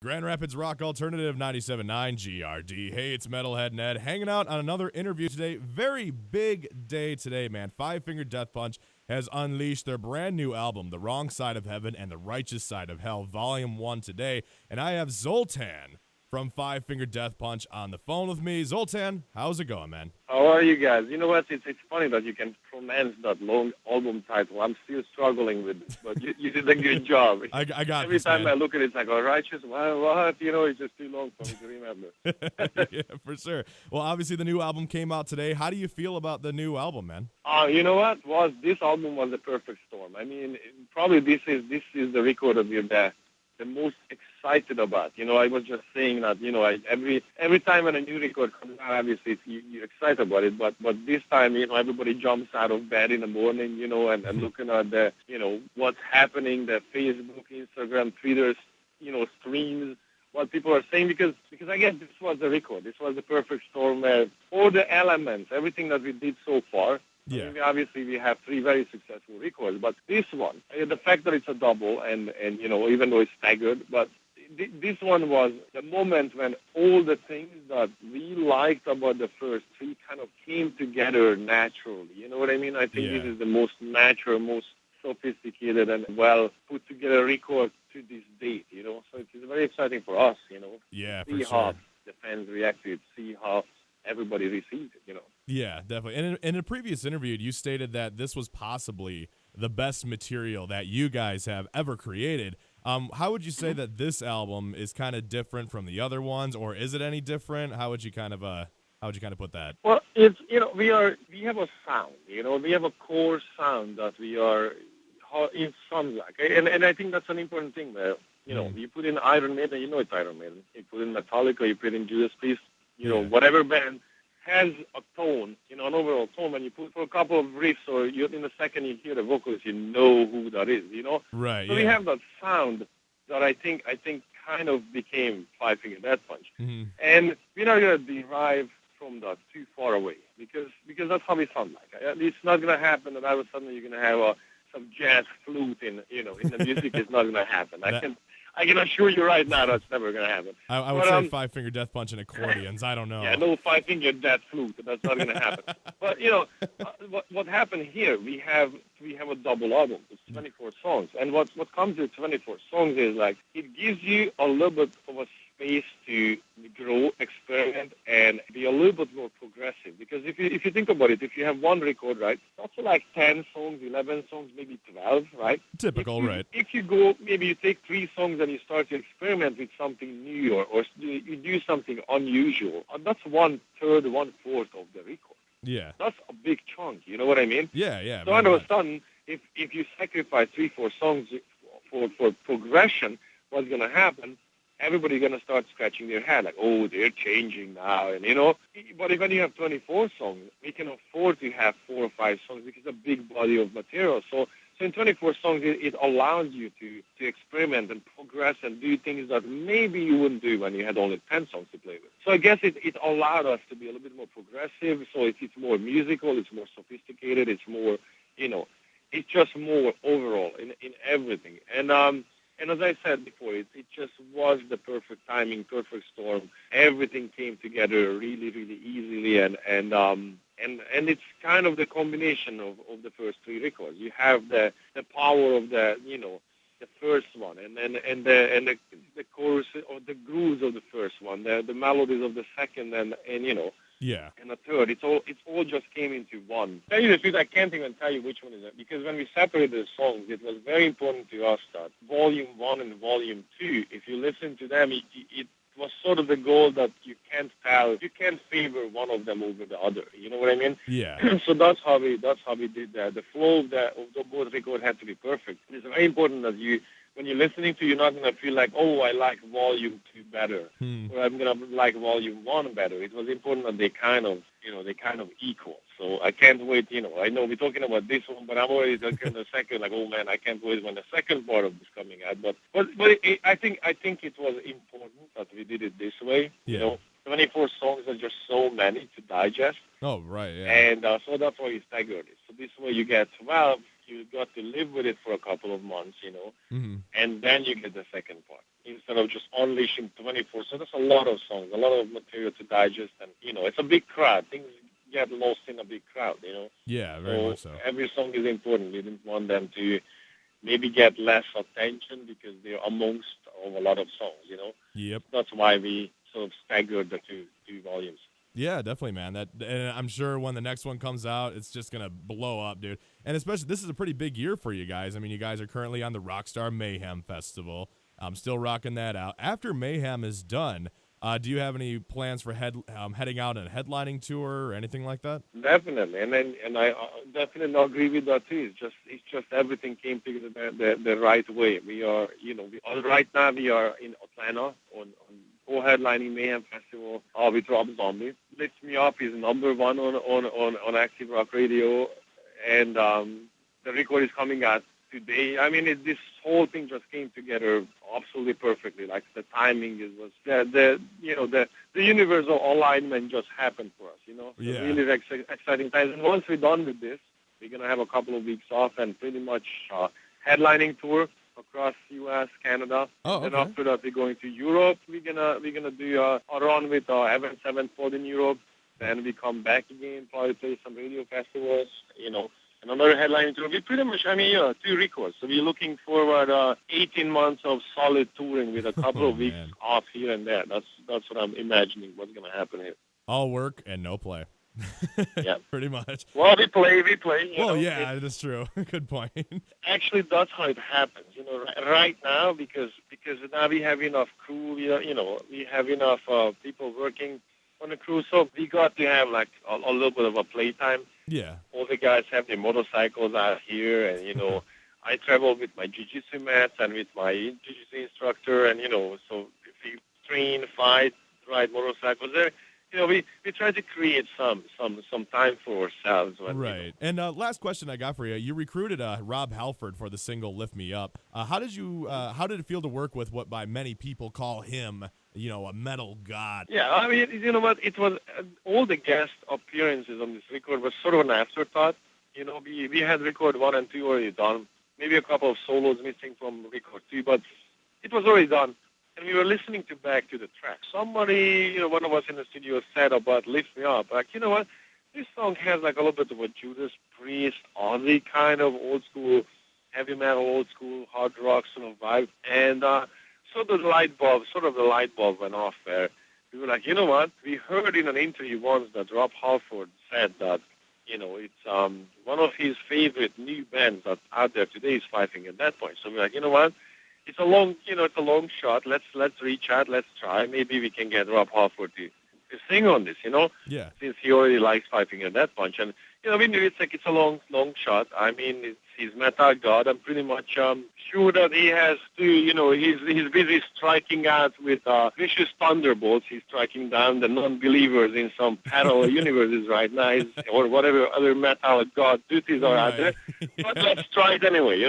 Grand Rapids Rock Alternative 97.9 GRD. Hey, it's Metalhead Ned hanging out on another interview today. Very big day today, man. Five Finger Death Punch has unleashed their brand new album, The Wrong Side of Heaven and the Righteous Side of Hell, Volume 1 today. And I have Zoltan from Five Finger Death Punch on the phone with me. Zoltan, how's it going, man? How are you guys? You know what? It's funny that you can pronounce that long album title. I'm still struggling with it, but you did a good job. I got Every this, time man. I look at it, it's like, oh, righteous, what? You know, it's just too long for me to remember. Yeah, for sure. Well, obviously the new album came out today. How do you feel about the new album, man? You know what? This album was the perfect storm. I mean, probably this is the record of your the most excited about. You know, I was just saying that, you know, every time when a new record comes out, obviously you're excited about it, but this time, you know, everybody jumps out of bed in the morning, you know, and looking at the, you know, what's happening, the Facebook, Instagram, Twitter, you know, streams, what people are saying, because I guess this was the record. This was the perfect storm where all the elements, everything that we did so far. Yeah. I mean, obviously, we have three very successful records, but this one, the fact that it's a double, and you know, even though it's staggered, but this one was the moment when all the things that we liked about the first three kind of came together naturally. You know what I mean? I think This is the most natural, most sophisticated, and well put together record to this date. You know, so it's very exciting for us. You know, Yeah, see for how sure. the fans reacted, see how everybody received it. You know. Yeah, definitely. And in a previous interview, you stated that this was possibly the best material that you guys have ever created. How would you say that this album is kind of different from the other ones, or is it any different? How would you kind of put that? Well, it's, you know, we have a sound. You know, we have a core sound that we are, how it sounds like, and I think that's an important thing. There, you know, you put in Iron Maiden, you know it's Iron Maiden. You put in Metallica, you put in Judas Priest, you know, whatever band has a tone, you know, an overall tone. When you put for a couple of riffs, or in the second you hear the vocals, you know who that is, you know. Right. So we have that sound that I think kind of became Five Finger Death Punch, and we're not gonna derive from that too far away, because that's how we sound like. It's not gonna happen that all of a sudden you're gonna have some jazz flute in the music. It's not gonna happen. I can assure you right now that's never going to happen. I would say Five Finger Death Punch and accordions. I don't know. Yeah, no Five Finger Death Flute. That's not going to happen. But, you know, what happened here, we have a double album. It's 24 songs. And what comes with 24 songs is, like, it gives you a little bit of a space to grow, experiment, and be a little bit more progressive. Because if you think about it, if you have one record, right, it's also like 10 songs, 11 songs, maybe 12, right? Typical, right? If you go, maybe you take 3 songs and you start to experiment with something new, or you do something unusual, and that's 1/3, 1/4 of the record. Yeah. That's a big chunk, you know what I mean? Yeah. So all of a sudden, if you sacrifice 3-4 songs for progression, what's going to happen? Everybody's going to start scratching their head, like, oh, they're changing now, and, you know. But when you have 24 songs, we can afford to have 4 or 5 songs, because it's a big body of material. So in 24 songs, it allows you to experiment and progress and do things that maybe you wouldn't do when you had only 10 songs to play with. So I guess it allowed us to be a little bit more progressive. So it's more musical, it's more sophisticated, it's more, you know, it's just more overall in everything. And as I said before, it just was the perfect timing, perfect storm. Everything came together really, really easily, and it's kind of the combination of the first 3 records. You have the power of the first one, and the chorus or the grooves of the first one, the melodies of the second, and you know. Yeah. And the third, it all just came into one. Tell you the truth, I can't even tell you which one is it, because when we separated the songs, it was very important to us that Volume 1 and Volume 2, if you listen to them, it was sort of the goal that you can't favor one of them over the other. You know what I mean? Yeah. So that's how we did that. The flow of the both records had to be perfect. It's very important that when you're listening to, you're not going to feel like, oh, I like Volume 2 better, or I'm going to like Volume 1 better. It was important that they kind of equal. So I can't wait, you know, I know we're talking about this one, but I'm already looking at the second, like, oh man, I can't wait when the second part of this coming out. But I think it was important that we did it this way. Yeah. You know, 24 songs are just so many to digest. Oh, right, yeah. And so that's why we staggered it. So this way you get 12, you got to live with it for a couple of months, you know, and then you get the second part. instead of just unleashing 24. So there's a lot of songs, a lot of material to digest, and it's a big crowd. Things get lost in a big crowd. Yeah, very much so. Every song is important. We didn't want them to maybe get less attention because they're amongst of a lot of songs. Yep. That's why we sort of staggered the two volumes. Yeah, definitely, man. And I'm sure when the next one comes out, it's just gonna blow up, dude. And especially, this is a pretty big year for you guys. I mean, you guys are currently on the Rockstar Mayhem Festival. I'm still rocking that out. After Mayhem is done, do you have any plans for heading out on a headlining tour or anything like that? Definitely, and I definitely agree with that too. It's just everything came together the right way. We are, right now we are in Atlanta on co-headlining Mayhem Festival with Rob Zombie. Lift Me Up is number one on Active Rock Radio, and the record is coming out today. I mean, this whole thing just came together absolutely perfectly. Like the timing was the universal alignment just happened for us. So Yeah. really exciting times. And once we're done with this, we're gonna have a couple of weeks off and pretty much headlining tour across U.S., Canada. Oh, okay. And after that, we're going to Europe. We're gonna do a run with Event Sevenfold in Europe. Then we come back again, probably play some radio festivals. Another headline tour. We pretty much, 2 records. So we're looking forward 18 months of solid touring with a couple of weeks off here and there. That's what I'm imagining what's gonna happen here. All work and no play. Yeah, pretty much. Well, we play. Well, yeah, that's true. Good point. Actually, that's how it happens. Right now, because now we have enough crew. We have enough people working on the crew, so we got to have like a little bit of a playtime. Yeah. All the guys have their motorcycles out here, and I travel with my jiu-jitsu mats and with my jiu-jitsu instructor, and so if we train, fight, ride motorcycles there. We try to create some time for ourselves. Right. And last question I got for you. You recruited Rob Halford for the single "Lift Me Up." How did it feel to work with what by many people call him, a metal god? Yeah, I mean, you know what? It was all the guest appearances on this record was sort of an afterthought. We had record 1 and 2 already done. Maybe a couple of solos missing from record 2, but it was already done. And we were listening back to the track. Somebody, one of us in the studio said about "Lift Me Up." Like, you know what? This song has like a little bit of a Judas Priest, Ozzy kind of old school, heavy metal, old school, hard rock sort of vibe. And the light bulb went off there. We were like, you know what? We heard in an interview once that Rob Halford said that, it's one of his favorite new bands that's out there today is Five Finger Death Punch. So we're like, you know what? It's a long shot. Let's reach out. Let's try. Maybe we can get Rob Halford to sing on this. Yeah. Since he already likes Five Finger Death Punch, and we knew it's a long shot. I mean, he's metal god. I'm pretty much sure that he has to. He's busy striking out with vicious thunderbolts. He's striking down the non-believers in some parallel universes right now, or whatever other metal god duties are out there. But let's try it anyway,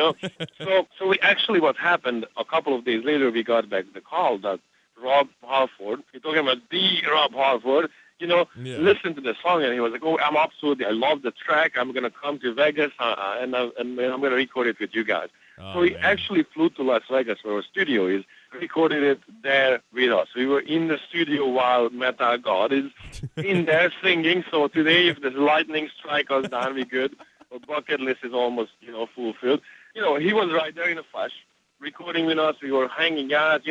So we actually, what happened a couple of days later, we got back the call that Rob Halford, we're talking about the Rob Halford, listened to the song, and he was like, "Oh, I love the track. I'm gonna come to Vegas, and I'm gonna record it with you guys." Oh, so he man. actually flew to Las Vegas, where our studio is, recorded it there with us. We were in the studio while Metal God is in there singing. So today, if the lightning strike us down, we're good. Our bucket list is almost, fulfilled. He was right there in the flesh, recording with us. We were hanging out,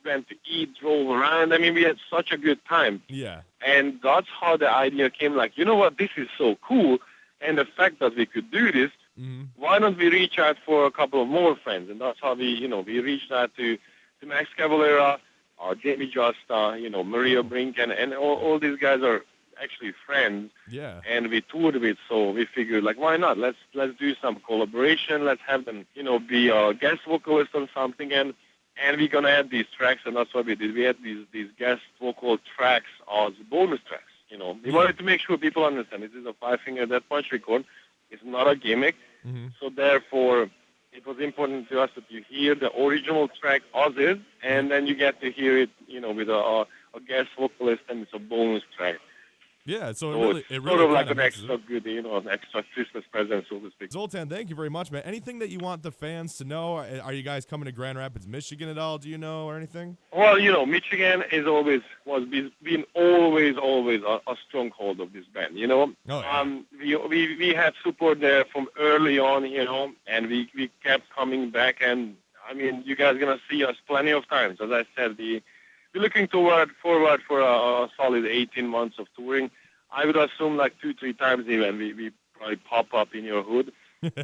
went to eat, drove around. I mean, we had such a good time. Yeah. And that's how the idea came, like, you know what, this is so cool. And the fact that we could do this, why don't we reach out for a couple of more friends? And that's how we reached out to Max Cavalera, Jamie Justa, Maria Brink, and all these guys are actually friends. Yeah. And we toured with, so we figured, like, why not? Let's do some collaboration. Let's have them, be a guest vocalist on something, and we're gonna add these tracks, and that's what we did. We had these guest vocal tracks as bonus tracks. We wanted to make sure people understand this is a Five Finger Death Punch record. It's not a gimmick. So therefore, it was important to us that you hear the original track as is, and then you get to hear it, with a guest vocalist, and it's a bonus track. Yeah, so So it it's really sort of like kinda an mixes extra it. good, an extra Christmas present, so to speak. Zoltan, thank you very much, man. Anything that you want the fans to know? Are you guys coming to Grand Rapids, Michigan at all? Do you know, or anything? Well, Michigan is been always a stronghold of this band. Oh, yeah. We had support there from early on, and we kept coming back. And I mean, you guys gonna see us plenty of times. As I said, we're looking forward for a solid 18 months of touring. I would assume like 2-3 times even we probably pop up in your hood.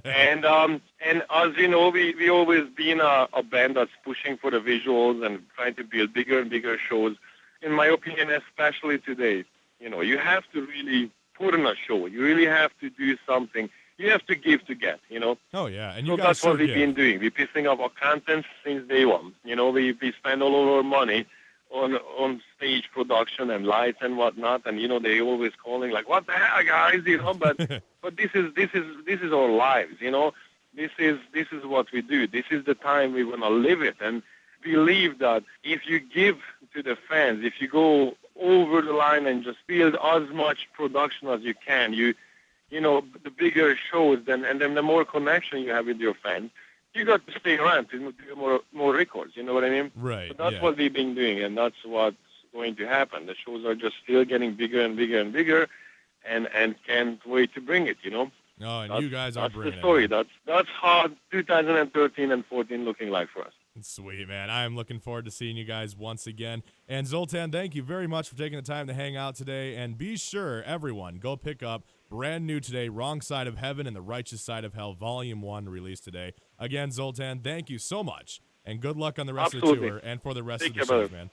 And as you know, we always been a band that's pushing for the visuals and trying to build bigger and bigger shows. In my opinion, especially today, you have to really put on a show. You really have to do something. You have to give to get. Oh, yeah, and So you guys that's sure what we've give. been doing. We're pissing up our content since day one. We spend all of our money on stage production and lights and whatnot, and they always calling like, "What the hell, guys?" But this is our lives. This is what we do. This is the time we want to live it, and believe that if you give to the fans, if you go over the line and just build as much production as you can, the bigger shows, and then the more connection you have with your fans, you got to stay around to do more records. You know what I mean? Right. So that's what we've been doing, and that's what's going to happen. The shows are just still getting bigger and bigger and bigger, and can't wait to bring it. Oh, and you guys are bringing the story. it. Man. That's how 2013 and 14 looking like for us. Sweet, man. I am looking forward to seeing you guys once again. And Zoltan, thank you very much for taking the time to hang out today. And be sure, everyone, go pick up brand new today, Wrong Side of Heaven and the Righteous Side of Hell, Volume 1, released today. Again, Zoltan, thank you so much. And good luck on the rest of the tour and for the rest of the shows, man.